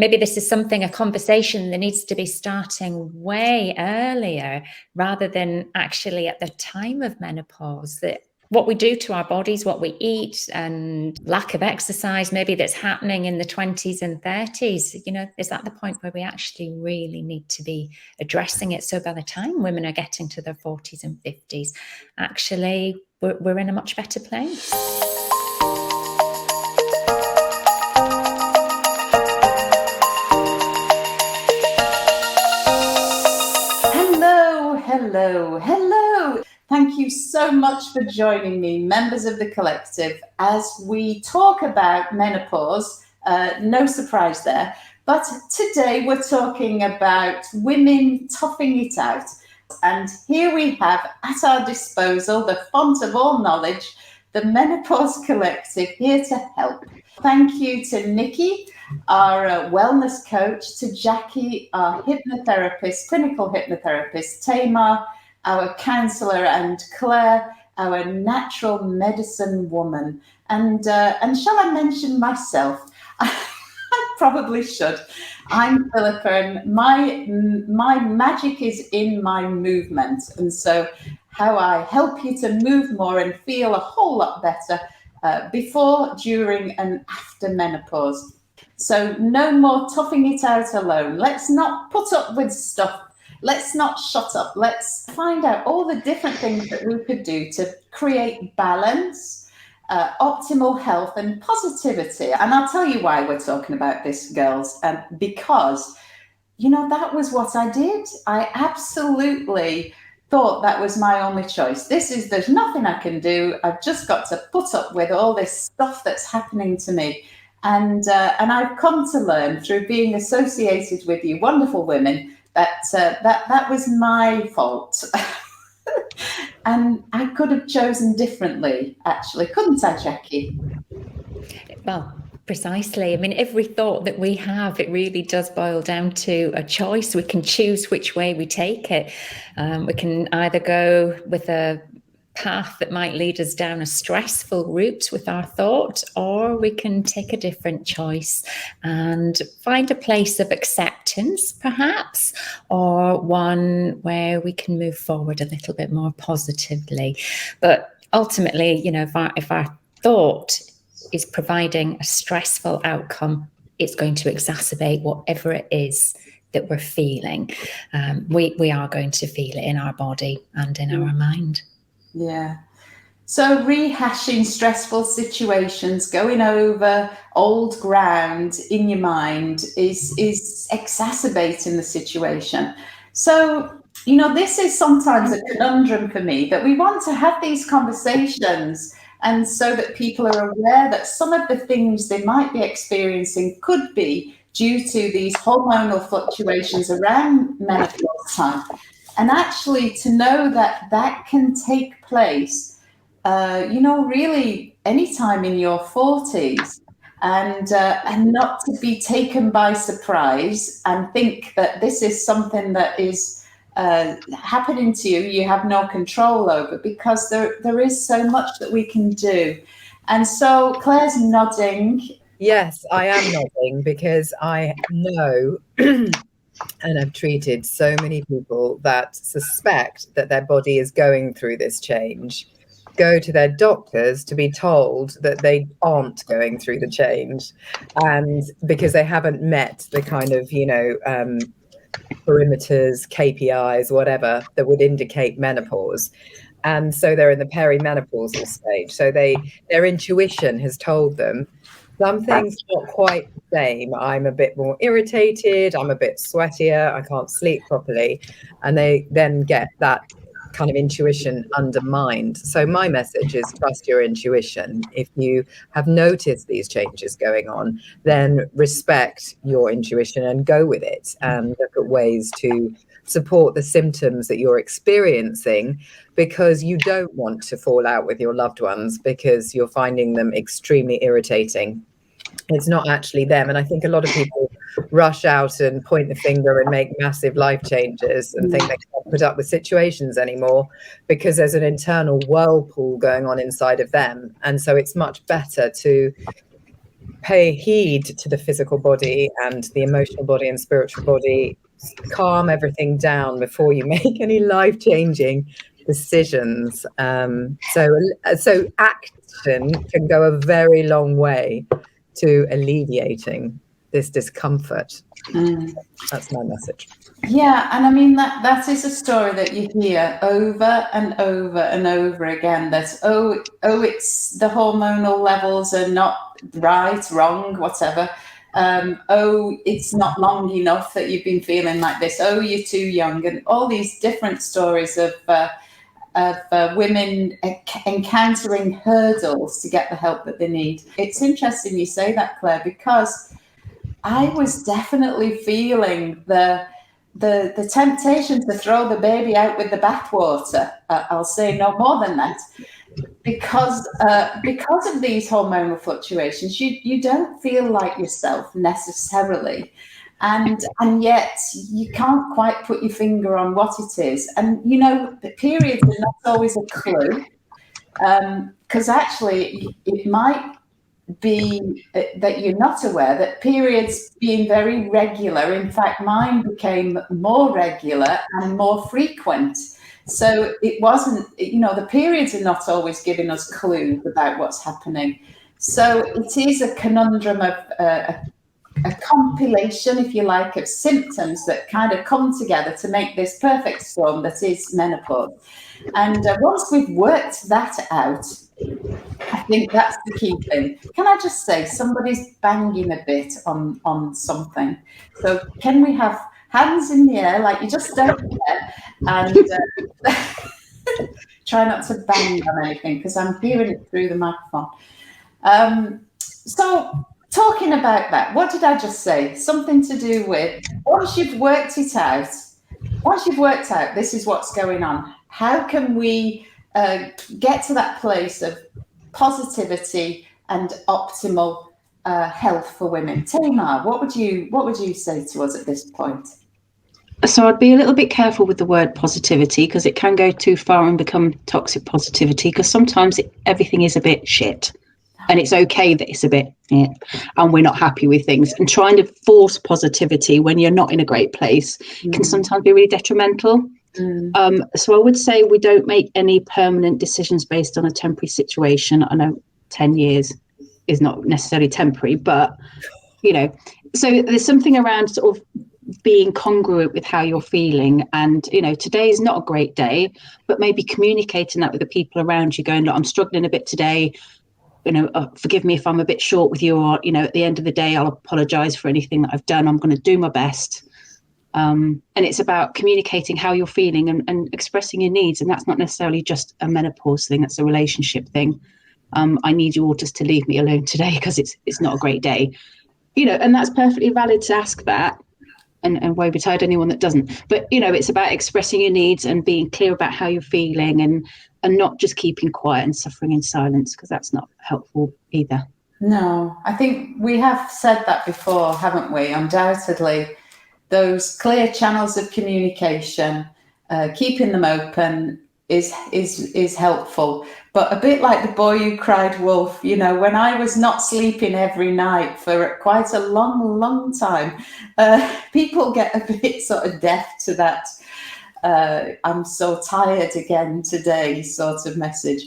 maybe this is a conversation that needs to be starting way earlier rather than actually at the time of menopause, that what we do to our bodies, what we eat, and lack of exercise, maybe that's happening in the 20s and 30s, is that the point where we actually really need to be addressing it? So by the time women are getting to their 40s and 50s, actually, we're in a much better place. Hello. Thank you so much for joining me, members of the collective, as we talk about menopause. No surprise there. But today we're talking about women toughing it out. And here we have at our disposal the font of all knowledge, the Menopause Collective, here to help. Thank you to Nicki, our wellness coach, to Jacquie, our hypnotherapist, clinical hypnotherapist, Tamar, our counsellor, and Claire, our natural medicine woman. And shall I mention myself? I probably should. I'm Philippa, and my magic is in my movement. And so how I help you to move more and feel a whole lot better before, during, and after menopause. So no more toughing it out alone. Let's not put up with stuff. Let's not shut up. Let's find out all the different things that we could do to create balance, optimal health and positivity. And I'll tell you why we're talking about this, girls, because, that was what I did. I absolutely thought that was my only choice. There's nothing I can do. I've just got to put up with all this stuff that's happening to me. And I've come to learn through being associated with you wonderful women that was my fault. And I could have chosen differently, actually, couldn't I, Jacquie? Well, precisely. I mean, every thought that we have, it really does boil down to a choice. We can choose which way we take it. We can either go with a path that might lead us down a stressful route with our thought, or we can take a different choice and find a place of acceptance, perhaps, or one where we can move forward a little bit more positively. But ultimately, if our thought is providing a stressful outcome, it's going to exacerbate whatever it is that we're feeling. We are going to feel it in our body and in our mind. Yeah. So rehashing stressful situations, going over old ground in your mind is exacerbating the situation. So, this is sometimes a conundrum for me, that we want to have these conversations, and so that people are aware that some of the things they might be experiencing could be due to these hormonal fluctuations around menopause time. And actually to know that can take place, really anytime in your 40s, and not to be taken by surprise and think that this is something that is happening to you, you have no control over, because there is so much that we can do. And so Claire's nodding. Yes, I am nodding because I know and I've treated so many people that suspect that their body is going through this change, go to their doctors to be told that they aren't going through the change, and because they haven't met the kind of, perimeters, KPIs, whatever, that would indicate menopause. And so they're in the perimenopausal stage. So their intuition has told them something's not quite the same. I'm a bit more irritated. I'm a bit sweatier. I can't sleep properly. And they then get that kind of intuition undermined. So my message is trust your intuition. If you have noticed these changes going on, then respect your intuition and go with it, and look at ways to support the symptoms that you're experiencing, because you don't want to fall out with your loved ones because you're finding them extremely irritating. It's not actually them. And I think a lot of people rush out and point the finger and make massive life changes and think they can't put up with situations anymore because there's an internal whirlpool going on inside of them. And so it's much better to pay heed to the physical body and the emotional body and spiritual body, calm everything down before you make any life-changing decisions. So action can go a very long way to alleviating this discomfort. That's my message. Yeah, and I mean that is a story that you hear over and over and over again. That it's the hormonal levels are not right, wrong, whatever. It's not long enough that you've been feeling like this. Oh, you're too young, and all these different stories of women encountering hurdles to get the help that they need. It's interesting you say that, Claire, because I was definitely feeling the temptation to throw the baby out with the bathwater. I'll say no more than that, because of these hormonal fluctuations, you don't feel like yourself necessarily, and yet you can't quite put your finger on what it is. And you know, the periods are not always a clue, because actually it might be that you're not aware that periods being very regular, in fact mine became more regular and more frequent. So it wasn't, you know, the periods are not always giving us clues about what's happening. So it is a conundrum of a compilation, if you like, of symptoms that kind of come together to make this perfect storm that is menopause. And once we've worked that out, I think that's the key thing. Can I just say, somebody's banging a bit on something. So can we have hands in the air like you just don't care? And try not to bang on anything because I'm hearing it through the microphone. So talking about that, what did I just say? Something to do with once you've worked out, this is what's going on. How can we get to that place of positivity and optimal health for women? Tamar, what would you say to us at this point? So I'd be a little bit careful with the word positivity because it can go too far and become toxic positivity, because sometimes everything is a bit shit and it's okay that it's a bit and we're not happy with things, and trying to force positivity when you're not in a great place can sometimes be really detrimental. So I would say we don't make any permanent decisions based on a temporary situation. I know 10 years is not necessarily temporary, but you know, so there's something around sort of being congruent with how you're feeling. And you know, today is not a great day, but maybe communicating that with the people around you, going, look, I'm struggling a bit today, you know, forgive me if I'm a bit short with you, or you know, at the end of the day I'll apologize for anything that I've done, I'm going to do my best. And it's about communicating how you're feeling and expressing your needs. And that's not necessarily just a menopause thing, that's a relationship thing. I need you all just to leave me alone today because it's not a great day, you know, and that's perfectly valid to ask that, and woe betide anyone that doesn't. But you know, it's about expressing your needs and being clear about how you're feeling, and not just keeping quiet and suffering in silence, because that's not helpful either. No, I think we have said that before, haven't we? Undoubtedly, those clear channels of communication, keeping them open is helpful. But a bit like the boy who cried wolf, you know, when I was not sleeping every night for quite a long time, people get a bit sort of deaf to that. I'm so tired again today sort of message.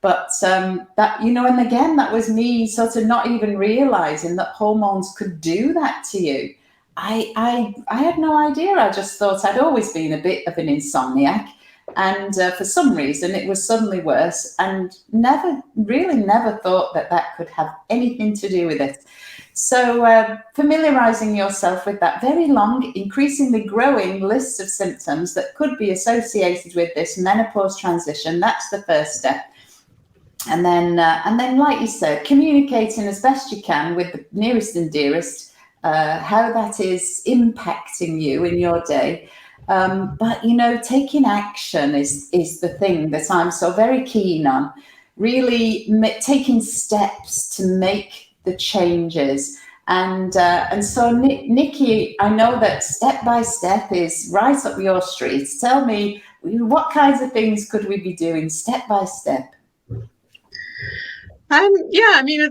But that, you know, and again, that was me sort of not even realizing that hormones could do that to you. I had no idea. I just thought I'd always been a bit of an insomniac, and for some reason it was suddenly worse, and never thought that could have anything to do with it. So familiarizing yourself with that very long, increasingly growing list of symptoms that could be associated with this menopause transition, that's the first step. And then like you said, communicating as best you can with the nearest and dearest how that is impacting you in your day. But, you know, taking action is the thing that I'm so very keen on, really taking steps to make the changes. And so, Nicki, I know that step by step is right up your street. Tell me, what kinds of things could we be doing step by step? Yeah, I mean,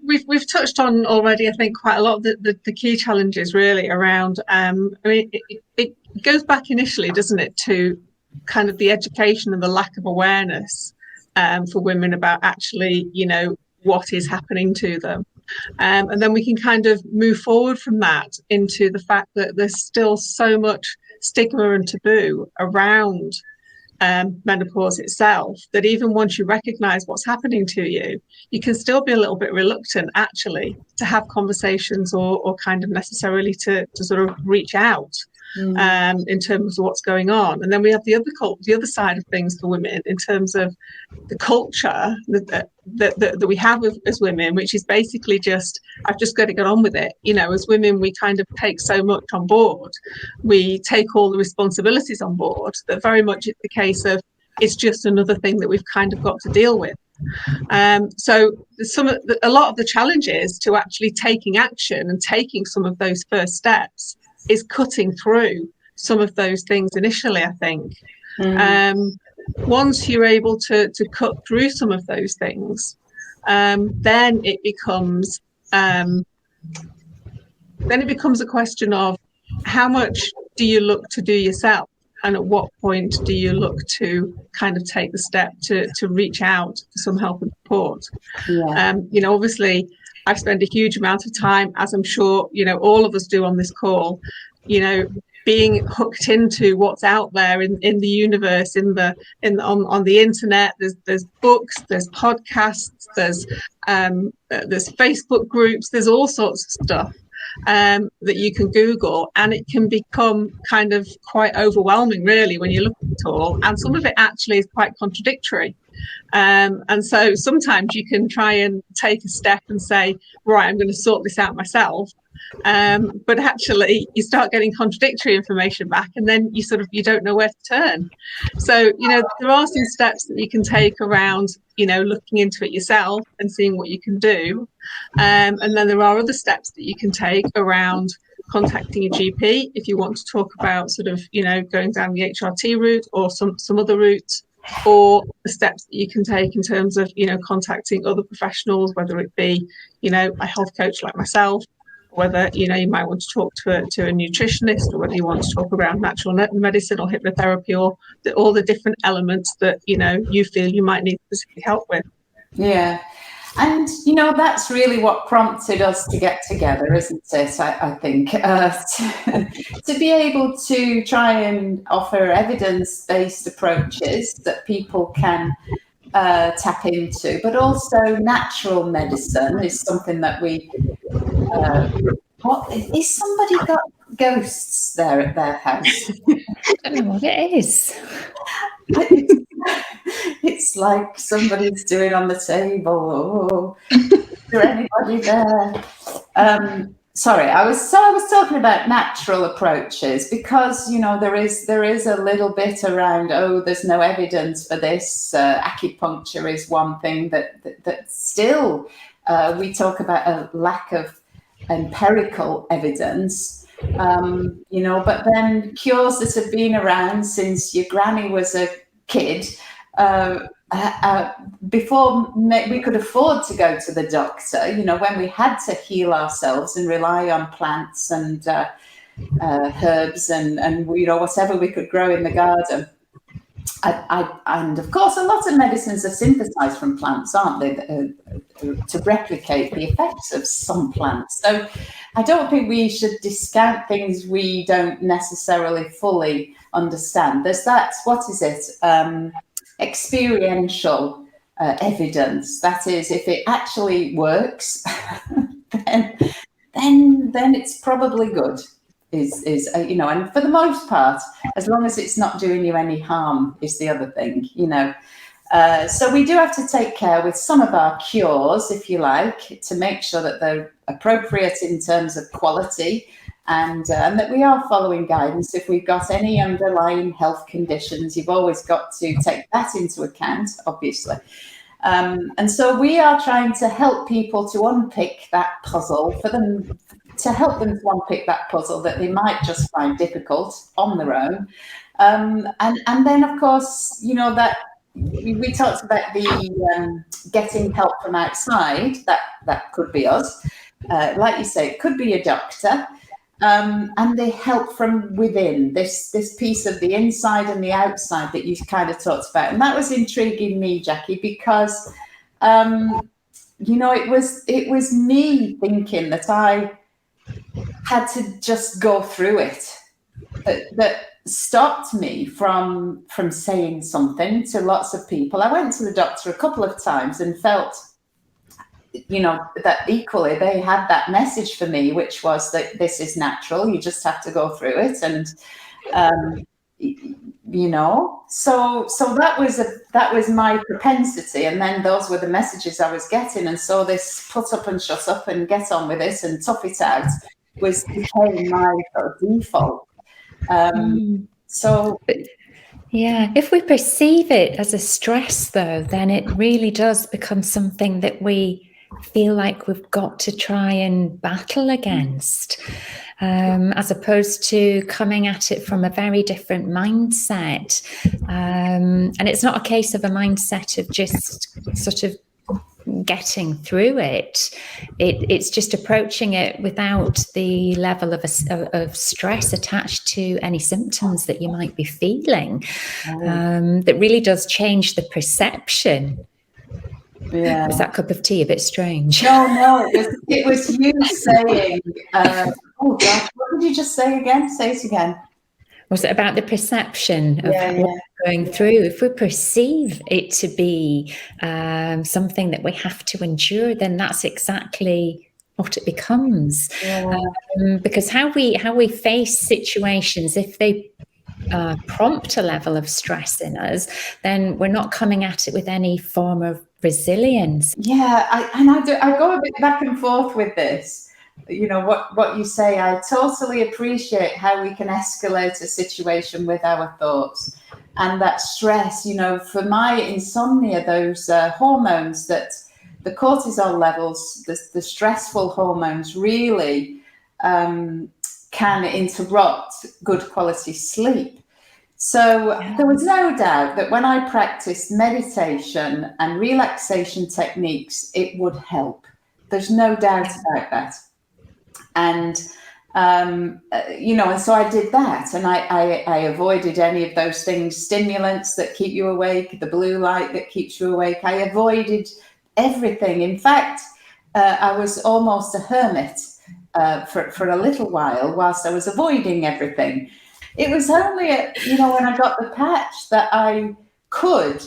we've touched on already, I think, quite a lot of the key challenges really around. I mean, it goes back initially, doesn't it, to kind of the education and the lack of awareness for women about actually, what is happening to them. And then we can kind of move forward from that into the fact that there's still so much stigma and taboo around menopause itself, that even once you recognize what's happening to you, you can still be a little bit reluctant actually to have conversations or kind of necessarily to sort of reach out in terms of what's going on. And then we have the other side of things for women in terms of the culture that we have as women, which is basically just, I've just got to get on with it. As women, we kind of take so much on board. We take all the responsibilities on board that very much it's the case of it's just another thing that we've kind of got to deal with. So a lot of the challenges to actually taking action and taking some of those first steps is cutting through some of those things initially, I think. Once you're able to cut through some of those things, then it becomes a question of how much do you look to do yourself, and at what point do you look to kind of take the step to reach out for some help and support. Obviously I've spent a huge amount of time, as I'm sure all of us do on this call, being hooked into what's out there in the universe, on the internet. There's books, there's podcasts, there's Facebook groups, there's all sorts of stuff that you can Google, and it can become kind of quite overwhelming really when you look at it all, and some of it actually is quite contradictory. And so sometimes you can try and take a step and say, right, I'm going to sort this out myself. But actually you start getting contradictory information back, and then you don't know where to turn. So, there are some steps that you can take around, looking into it yourself and seeing what you can do. And then there are other steps that you can take around contacting a GP if you want to talk about sort of, going down the HRT route or some other route, or the steps that you can take in terms of, contacting other professionals, whether it be, a health coach like myself, whether you might want to talk to a nutritionist, or whether you want to talk around natural medicine or hypnotherapy, or all the different elements that you feel you might need specific help with. Yeah. And that's really what prompted us to get together, isn't it? I think to be able to try and offer evidence-based approaches that people can tap into, but also natural medicine is something that we what is somebody got ghosts there at their house? I don't know what it is. It's like somebody's doing on the table. Is there anybody there? Sorry, I was talking about natural approaches, because there is a little bit around, there's no evidence for this. Acupuncture is one thing that still we talk about a lack of empirical evidence, but then cures that have been around since your granny was a kid, before we could afford to go to the doctor, when we had to heal ourselves and rely on plants and herbs and whatever we could grow in the garden. And of course, a lot of medicines are synthesized from plants, aren't they, to replicate the effects of some plants. So I don't think we should discount things we don't necessarily fully understand. There's that, what is it, experiential evidence. That is, if it actually works, then it's probably good. And for the most part, as long as it's not doing you any harm, is the other thing, So we do have to take care with some of our cures, if you like, to make sure that they're appropriate in terms of quality, and that we are following guidance. If we've got any underlying health conditions, you've always got to take that into account, obviously. And so we are trying to help people to unpick that puzzle for them, to help them to unpick that puzzle that they might just find difficult on their own. And then, of course, that we talked about the getting help from outside. That could be us. Like you say, it could be a doctor. And they help from within, this piece of the inside and the outside that you kind of talked about. And that was intriguing me, Jacquie, because, it was me thinking that I had to just go through it, that stopped me from saying something to lots of people. I went to the doctor a couple of times and felt, that equally they had that message for me, which was that this is natural. You just have to go through it. And, so that was my propensity. And then those were the messages I was getting. And so this put up and shut up and get on with it and tough it out became my sort of default. Yeah, if we perceive it as a stress, though, then it really does become something that we feel like we've got to try and battle against, as opposed to coming at it from a very different mindset. And it's not a case of a mindset of just sort of getting through it. It's just approaching it without the level of stress attached to any symptoms that you might be feeling. That really does change the perception. Yeah. Was that cup of tea a bit strange? No, it was you saying, oh gosh, what did you just say again? Say it again. Was it about the perception of what we're going through? If we perceive it to be something that we have to endure, then that's exactly what it becomes. Because how we face situations, if they prompt a level of stress in us, then we're not coming at it with any form of resilience. I go a bit back and forth with this. What you say, I totally appreciate how we can escalate a situation with our thoughts, and that stress, for my insomnia, those hormones, that the cortisol levels, the stressful hormones really can interrupt good quality sleep. So there was no doubt that when I practiced meditation and relaxation techniques, it would help. There's no doubt about that. And, and so I did that, and I avoided any of those things, stimulants that keep you awake, the blue light that keeps you awake. I avoided everything. In fact, I was almost a hermit for a little while whilst I was avoiding everything. It was only, when I got the patch that I could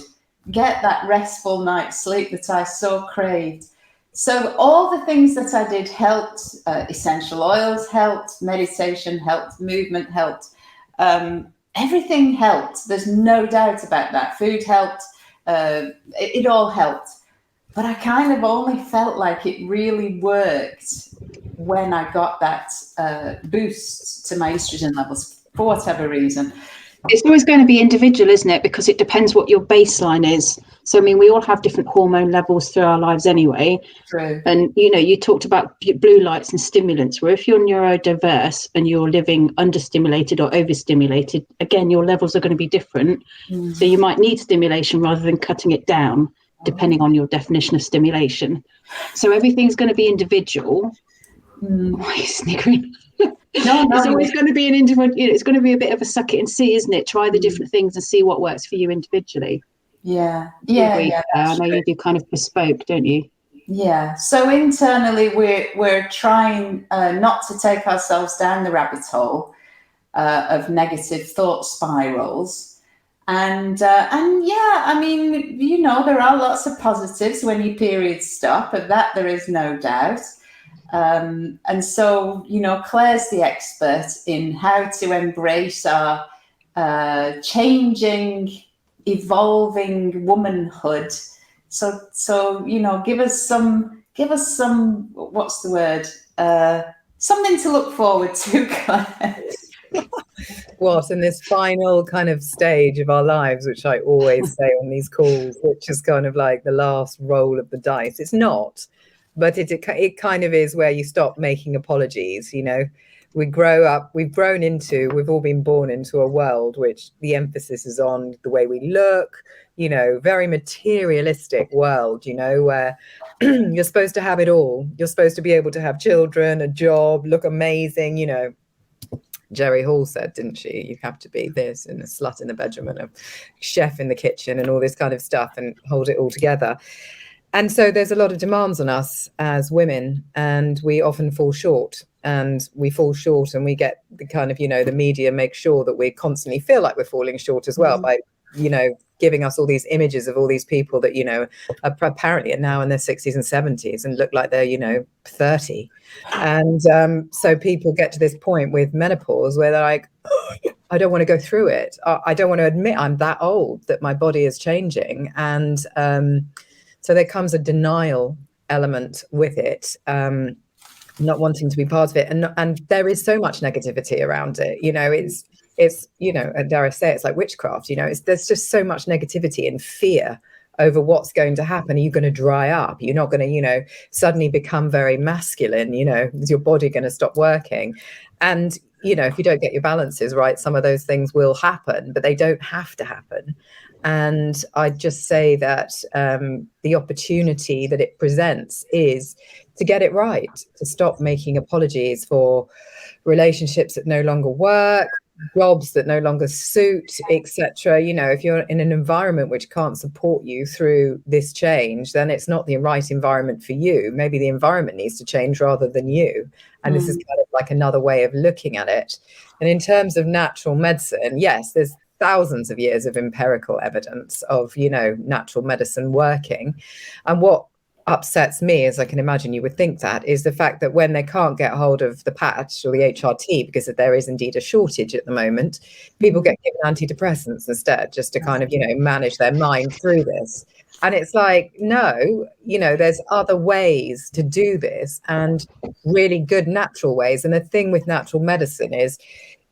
get that restful night's sleep that I so craved. So all the things that I did helped. Essential oils helped, meditation helped, movement helped. Everything helped. There's no doubt about that. Food helped. It all helped. But I kind of only felt like it really worked when I got that boost to my estrogen levels, for whatever reason. It's always going to be individual, isn't it? Because it depends what your baseline is. So, we all have different hormone levels through our lives anyway. True. And, you talked about blue lights and stimulants, where if you're neurodiverse and you're living understimulated or overstimulated, again, your levels are going to be different. So you might need stimulation rather than cutting it down, depending on your definition of stimulation. So everything's going to be individual. Why are you sniggering? No, it's always going to be an individual. It's going to be a bit of a suck it and see, isn't it? Try the different things and see what works for you individually. Yeah. I know you do kind of bespoke, don't you? Yeah. So internally, we're trying not to take ourselves down the rabbit hole of negative thought spirals. And there are lots of positives when your periods stop. Of that, there is no doubt. And so, Claire's the expert in how to embrace our changing, evolving womanhood. So give us some, what's the word? Something to look forward to, Claire. What, in this final kind of stage of our lives, which I always say on these calls, which is kind of like the last roll of the dice. It's not. But it kind of is where you stop making apologies, we grow up, we've all been born into a world which the emphasis is on the way we look, you know, very materialistic world, you know, where you're supposed to have it all. You're supposed to be able to have children, a job, look amazing, you know. Jerry Hall said, didn't she? You have to be this and a slut in the bedroom and a chef in the kitchen and all this kind of stuff and hold it all together. And so there's a lot of demands on us as women, and we often fall short. And we fall short, and we get the kind of, you know, the media make sure that we constantly feel like we're falling short as well by, you know, giving us all these images of all these people that, you know, are apparently now in their 60s and 70s and look like they're, you know, 30. And so people get to this point with menopause where they're like, oh, I don't want to go through it. I don't want to admit I'm that old, that my body is changing. And so there comes a denial element with it, not wanting to be part of it. And there is so much negativity around it. You know, it's, you know, and dare I say, it's like witchcraft, you know, there's just so much negativity and fear over what's going to happen. Are you going to dry up? You're not going to, you know, suddenly become very masculine, you know, is your body going to stop working? And, you know, if you don't get your balances right, some of those things will happen, but they don't have to happen. And I'd just say that the opportunity that it presents is to get it right, to stop making apologies for relationships that no longer work, jobs that no longer suit, etc. You know, if you're in an environment which can't support you through this change, then it's not the right environment for you. Maybe the environment needs to change rather than you. And this is kind of like another way of looking at it. And in terms of natural medicine, yes, there's thousands of years of empirical evidence of, you know, natural medicine working. And what upsets me, as I can imagine you would think that, is the fact that when they can't get hold of the patch or the HRT, because there is indeed a shortage at the moment, people get given antidepressants instead, just to kind of, you know, manage their mind through this. And it's like, no, you know, there's other ways to do this, and really good natural ways. And the thing with natural medicine is,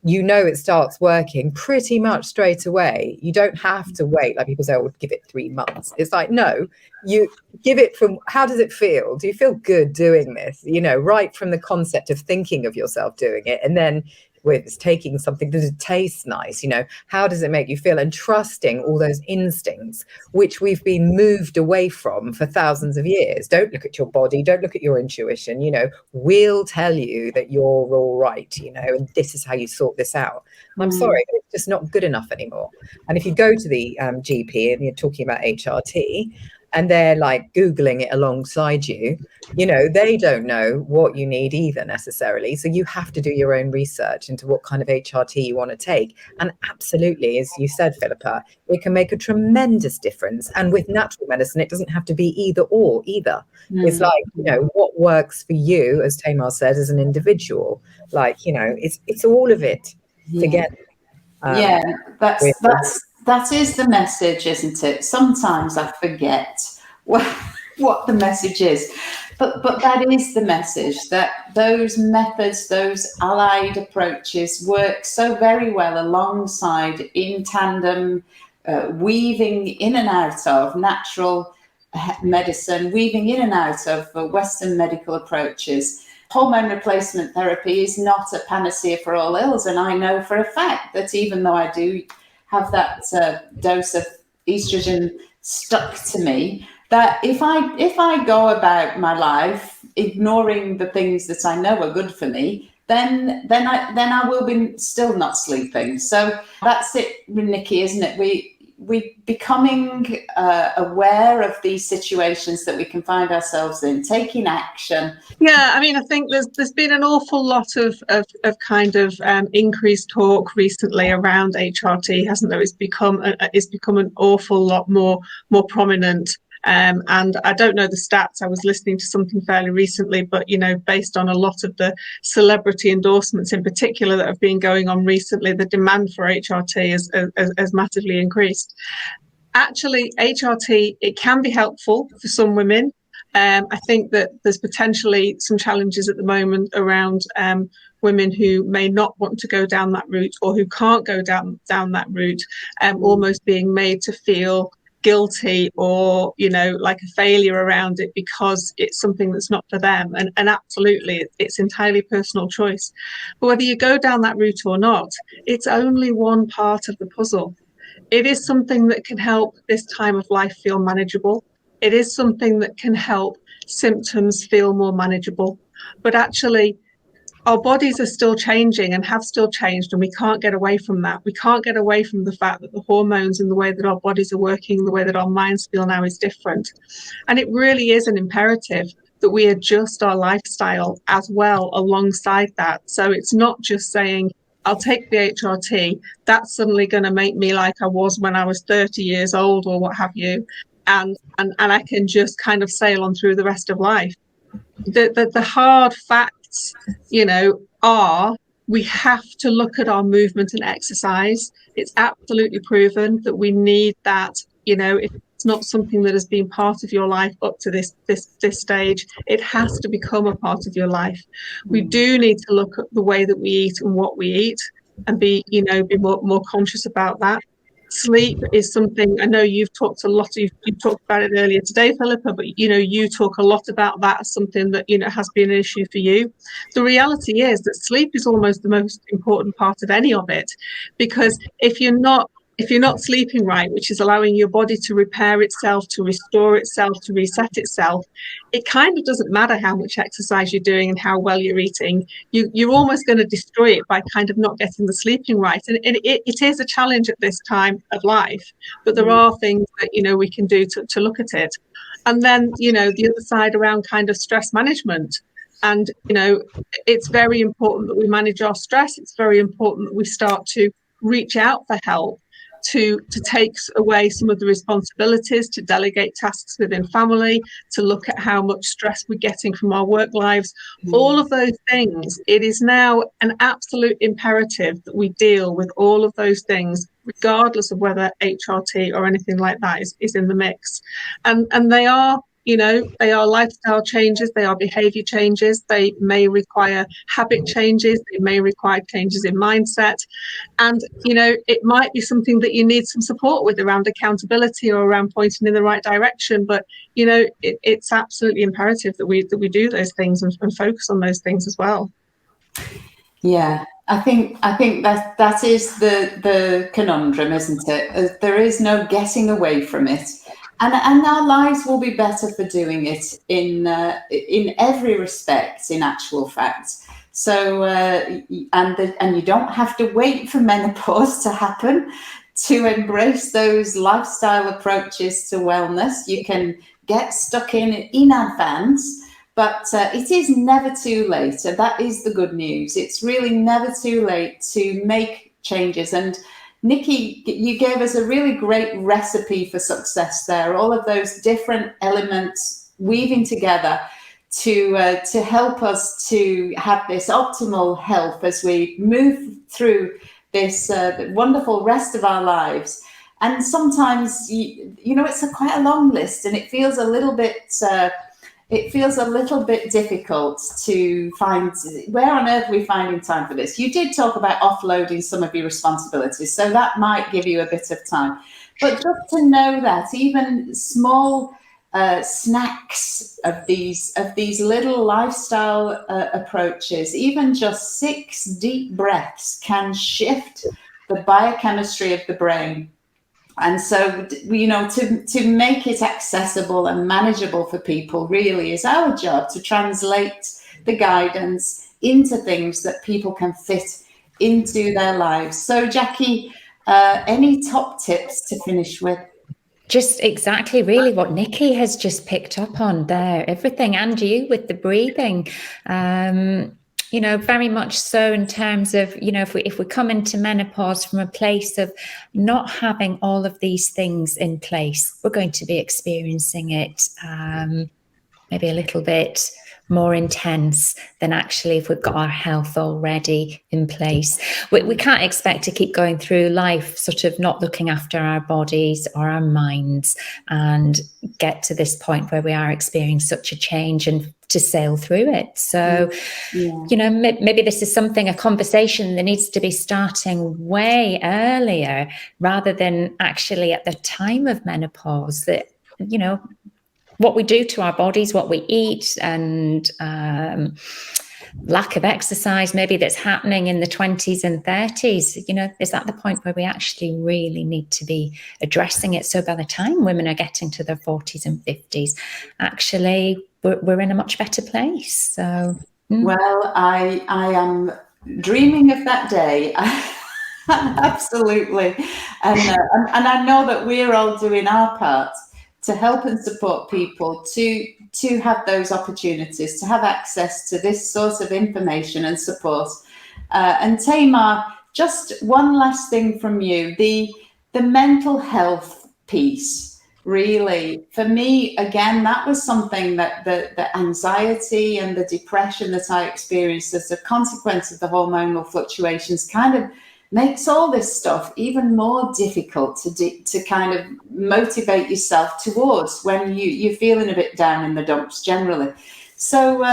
you know, it starts working pretty much straight away. You don't have to wait. Like people say, oh, give it 3 months. It's like, no, you give it from, how does it feel? Do you feel good doing this? You know, right from the concept of thinking of yourself doing it. And then with taking something that tastes nice, you know, how does it make you feel? And trusting all those instincts, which we've been moved away from for thousands of years. Don't look at your body, don't look at your intuition, you know, we'll tell you that you're all right, you know, and this is how you sort this out. And I'm sorry, but it's just not good enough anymore. And if you go to the GP and you're talking about HRT, and they're like Googling it alongside you, you know, they don't know what you need either necessarily. So you have to do your own research into what kind of HRT you want to take. And absolutely, as you said, Philippa, it can make a tremendous difference. And with natural medicine, it doesn't have to be either or either. It's like, you know, what works for you, as Tamar said, as an individual, like, you know, it's all of it together. That is the message, isn't it? Sometimes I forget what the message is, but that is the message, that those methods, those allied approaches work so very well alongside, in tandem, weaving in and out of natural medicine, weaving in and out of Western medical approaches. Hormone replacement therapy is not a panacea for all ills, and I know for a fact that even though I do have that dose of estrogen stuck to me, that if I go about my life ignoring the things that I know are good for me, then I will be still not sleeping. So that's it, Nicki, isn't it? We becoming aware of these situations that we can find ourselves in, taking action. Yeah, I mean, I think there's been an awful lot of kind of increased talk recently around HRT, hasn't there? It's become an awful lot more prominent. And I don't know the stats. I was listening to something fairly recently, but, you know, based on a lot of the celebrity endorsements in particular that have been going on recently, the demand for HRT has massively increased. Actually, HRT, it can be helpful for some women. I think that there's potentially some challenges at the moment around women who may not want to go down that route, or who can't go down that route, almost being made to feel guilty or, you know, like a failure around it because it's something that's not for them. And absolutely, it's entirely personal choice. But whether you go down that route or not, it's only one part of the puzzle. It is something that can help this time of life feel manageable. It is something that can help symptoms feel more manageable. But actually, our bodies are still changing and have still changed, and we can't get away from that. We can't get away from the fact that the hormones and the way that our bodies are working, the way that our minds feel now is different. And it really is an imperative that we adjust our lifestyle as well alongside that. So it's not just saying, I'll take the HRT, that's suddenly going to make me like I was when I was 30 years old or what have you. And I can just kind of sail on through the rest of life. The hard facts, you know, are we have to look at our movement and exercise. It's absolutely proven that we need that. You know, if it's not something that has been part of your life up to this stage, it has to become a part of your life. We do need to look at the way that we eat and what we eat, and be more conscious about that. Sleep is something I know you've talked a lot. You've talked about it earlier today, Philippa, but you know, you talk a lot about that as something that, you know, has been an issue for you. The reality is that sleep is almost the most important part of any of it, because if you're not sleeping right, which is allowing your body to repair itself, to restore itself, to reset itself, it kind of doesn't matter how much exercise you're doing and how well you're eating. You're almost going to destroy it by kind of not getting the sleeping right. And it is a challenge at this time of life, but there are things that, you know, we can do to look at it. And then, you know, the other side around kind of stress management. And, you know, it's very important that we manage our stress. It's very important that we start to reach out for help, to take away some of the responsibilities, to delegate tasks within family, to look at how much stress we're getting from our work lives. All of those things, it is now an absolute imperative that we deal with all of those things, regardless of whether HRT or anything like that is in the mix. And they are, you know, they are lifestyle changes, they are behavior changes, they may require habit changes, they may require changes in mindset. And, you know, it might be something that you need some support with around accountability or around pointing in the right direction. But, you know, it's absolutely imperative that we do those things and focus on those things as well. Yeah, I think that is the conundrum, isn't it? There is no getting away from it. And our lives will be better for doing it in every respect, in actual fact. So, and you don't have to wait for menopause to happen to embrace those lifestyle approaches to wellness. You can get stuck in advance, but it is never too late. And that is the good news. It's really never too late to make changes. And Nicki, you gave us a really great recipe for success there. All of those different elements weaving together to help us to have this optimal health as we move through this wonderful rest of our lives. And sometimes, you know, it's quite a long list, and it feels a little bit difficult to find where on earth we're finding time for this. You did talk about offloading some of your responsibilities, so that might give you a bit of time. But just to know that even small snacks of these little lifestyle approaches, even just 6 deep breaths can shift the biochemistry of the brain. And so, you know, to make it accessible and manageable for people really is our job, to translate the guidance into things that people can fit into their lives. So, Jacquie, any top tips to finish with? Just exactly really what Nicki has just picked up on there, everything, and you with the breathing. You know, very much so in terms of, you know, if we come into menopause from a place of not having all of these things in place, we're going to be experiencing it maybe a little bit more intense than actually if we've got our health already in place. We can't expect to keep going through life sort of not looking after our bodies or our minds and get to this point where we are experiencing such a change and to sail through it. So, you know, maybe this is a conversation that needs to be starting way earlier rather than actually at the time of menopause, that, you know, what we do to our bodies, what we eat, and lack of exercise maybe that's happening in the 20s and 30s, you know, is that the point where we actually really need to be addressing it? So by the time women are getting to their 40s and 50s, actually we're in a much better place. So well, I am dreaming of that day. Absolutely. And I know that we're all doing our part to help and support people to have those opportunities, to have access to this sort of information and support. And Tamar, just one last thing from you, the mental health piece. Really, for me, again, that was something that the anxiety and the depression that I experienced as a consequence of the hormonal fluctuations kind of makes all this stuff even more difficult to kind of motivate yourself towards when you're feeling a bit down in the dumps generally. So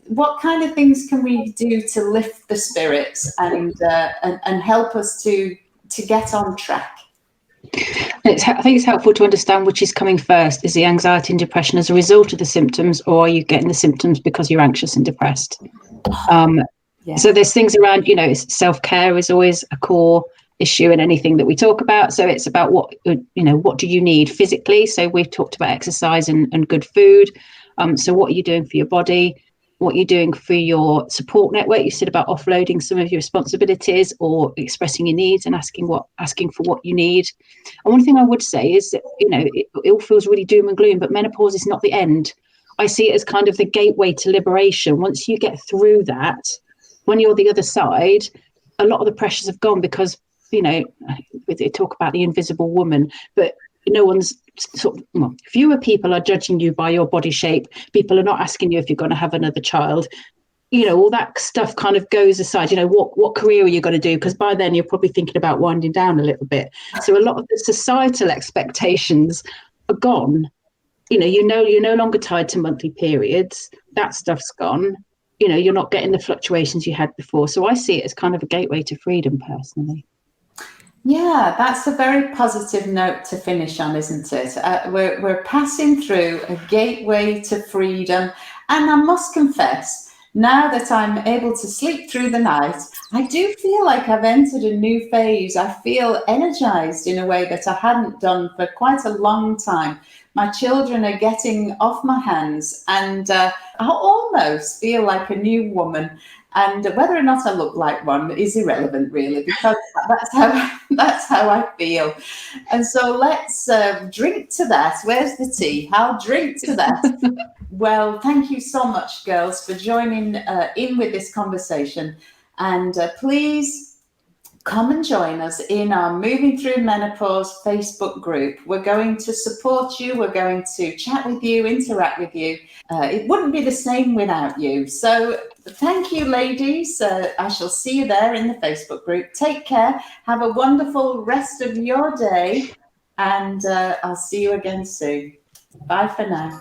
what kind of things can we do to lift the spirits and help us to get on track? I think it's helpful to understand which is coming first. Is the anxiety and depression as a result of the symptoms, or are you getting the symptoms because you're anxious and depressed? So there's things around, you know, self-care is always a core issue in anything that we talk about. So it's about what do you need physically? So we've talked about exercise and good food. So what are you doing for your body? What you're doing for your support network? You said about offloading some of your responsibilities or expressing your needs and asking for what you need. And one thing I would say is that, you know, it all feels really doom and gloom, but menopause is not the end. I see it as kind of the gateway to liberation. Once you get through that, when you're the other side, a lot of the pressures have gone because, you know, they talk about the invisible woman, but no one's fewer people are judging you by your body shape. People are not asking you if you're going to have another child. You know, all that stuff kind of goes aside. You know, what career are you going to do? Because by then you're probably thinking about winding down a little bit. So a lot of the societal expectations are gone. You know, you're no longer tied to monthly periods. That stuff's gone. You know, you're not getting the fluctuations you had before. So I see it as kind of a gateway to freedom personally. Yeah, that's a very positive note to finish on, isn't it? We're passing through a gateway to freedom. And I must confess, now that I'm able to sleep through the night, I do feel like I've entered a new phase. I feel energized in a way that I hadn't done for quite a long time. My children are getting off my hands, and I almost feel like a new woman. And whether or not I look like one is irrelevant, really, because that's how I feel. And so let's drink to that. Where's the tea? I'll drink to that. Well, thank you so much, girls, for joining in with this conversation. And please come and join us in our Moving Through Menopause Facebook group. We're going to support you. We're going to chat with you, interact with you. It wouldn't be the same without you. So thank you, ladies. I shall see you there in the Facebook group. Take care. Have a wonderful rest of your day. And I'll see you again soon. Bye for now.